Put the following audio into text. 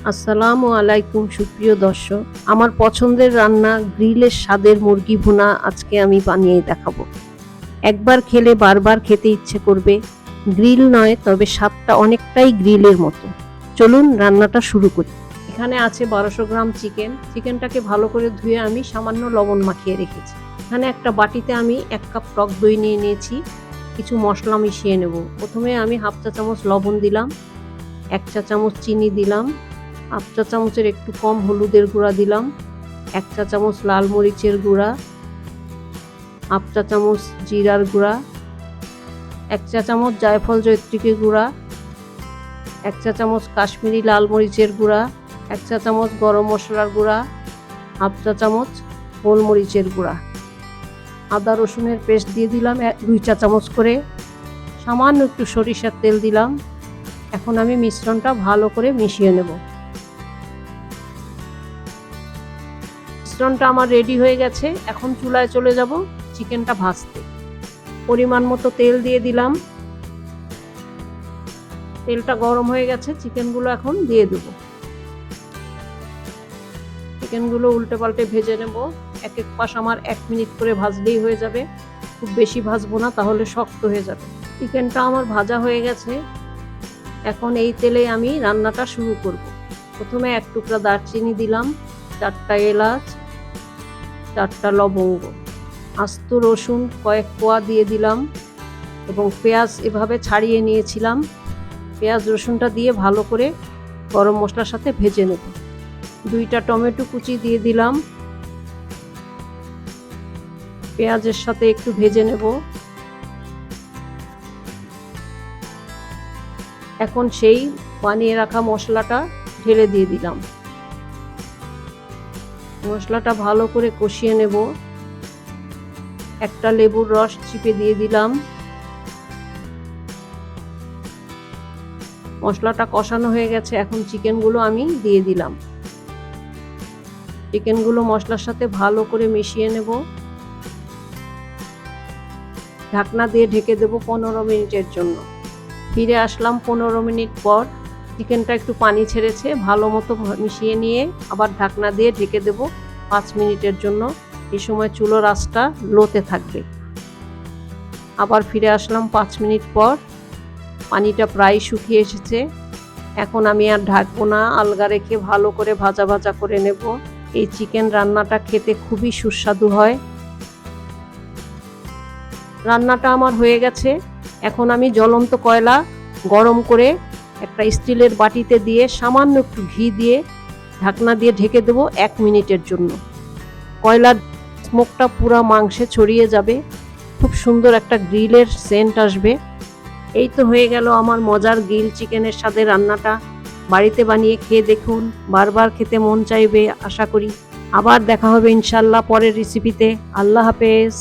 আসসালামু আলাইকুম সুপ্রিয় দর্শক, আমার পছন্দের রান্না গ্রিলের স্বাদের মুরগি ভুনা আজকে আমি বানিয়ে দেখাবো। একবার খেলে বারবার খেতে ইচ্ছে করবে। গ্রিল নয়, তবে স্বাদটা অনেকটাই গ্রিলের মতো। চলুন রান্নাটা শুরু করি। এখানে আছে 1200 গ্রাম চিকেনটাকে ভালো করে ধুয়ে আমি সামান্য লবণ মাখিয়ে রেখেছি। এখানে একটা বাটিতে আমি 1 কাপ টক দই নিয়ে নিয়েছি। কিছু মশলা মিশিয়ে নেব। প্রথমে আমি হাফ চা চামচ লবণ দিলাম, 1 চা চামচ চিনি দিলাম, হাফ চা চামচের একটু কম হলুদের গুঁড়া দিলাম, 1 চা চামচ লাল মরিচের গুঁড়া, হাফ চা চামচ জিরার গুঁড়া, 1 চা চামচ জায়ফল জয়ত্রীকে গুঁড়া, 1 চা চামচ কাশ্মীরি লাল মরিচের গুঁড়া, 1 চা চামচ গরম মশলার গুঁড়া, হাফ চা চামচ গোলমরিচের গুঁড়া। আদা রসুনের পেস্ট দিয়ে দিলাম 2 চা চামচ করে। সামান্য একটু সরিষার তেল দিলাম। এখন আমি মিশ্রণটা ভালো করে মিশিয়ে নেব। মিশ্রণটা আমার রেডি হয়ে গেছে। এখন চুলায় চলে যাব চিকেনটা ভাজতে। পরিমাণ মতো তেল দিয়ে দিলাম। তেলটা গরম হয়ে গেছে, চিকেনগুলো এখন দিয়ে দেব। চিকেনগুলো উল্টে পাল্টে ভেজে নেব। এক এক পাশ আমার 1 মিনিট করে ভাজলেই হয়ে যাবে। খুব বেশি ভাজবো না, তাহলে শক্ত হয়ে যাবে। চিকেনটা আমার ভাজা হয়ে গেছে। এখন এই তেলে আমি রান্নাটা শুরু করব। প্রথমে 1 টুকরা দারচিনি দিলাম, 4টা এলাচ, 4টা লবঙ্গ, আস্ত রসুন কয়েক কোয়া দিয়ে দিলাম এবং পেঁয়াজ এভাবে ছাড়িয়ে নিয়েছিলাম। পেঁয়াজ রসুনটা দিয়ে ভালো করে গরম মশলার সাথে ভেজে নেব। 2টা টমেটো কুচি দিয়ে দিলাম। পেঁয়াজের সাথে একটু ভেজে নেব। এখন সেই বানিয়ে রাখা মশলাটা ঢেলে দিয়ে দিলাম। মশলাটা ভালো করে কষিয়ে নেব। একটা লেবুর রস চিপে দিয়ে দিলাম। মশলাটা কষানো হয়ে গেছে। এখন চিকেনগুলো আমি দিয়ে দিলাম। চিকেনগুলো মশলার সাথে ভালো করে মিশিয়ে নেব। ঢাকনা দিয়ে ঢেকে দেব 15 মিনিটের জন্য। ফিরে আসলাম 15 মিনিট পর। চিকেনটা একটু পানি ছেড়েছে। ভালো মতো মিশিয়ে নিয়ে আবার ঢাকনা দিয়ে ঢেকে দেব 5 মিনিটের জন্য। এই সময় চুলোর আঁচটা লোতে থাকবে। আবার ফিরে আসলাম 5 মিনিট পর। পানিটা প্রায় শুকিয়ে এসেছে। এখন আমি আর ঢাকবো না, আলগা রেখে ভালো করে ভাজা ভাজা করে নেব। এই চিকেন রান্নাটা খেতে খুবই সুস্বাদু হয়। রান্নাটা আমার হয়ে গেছে। এখন আমি জ্বলন্ত কয়লা গরম করে একটা স্টিলের বাটিতে দিয়ে সামান্য একটু ঘি দিয়ে ঢাকনা দিয়ে ঢেকে দেবো 1 মিনিটের জন্য। কয়লার স্মোকটা পুরা মাংসে ছড়িয়ে যাবে। খুব সুন্দর একটা গ্রিলের সেন্ট আসবে। এই তো হয়ে গেল আমার মজার গ্রিল চিকেনের সাথে রান্নাটা। বাড়িতে বানিয়ে খেয়ে দেখুন, বারবার খেতে মন চাইবে আশা করি। আবার দেখা হবে ইনশাল্লাহ পরের রেসিপিতে। আল্লাহ হাফেজ।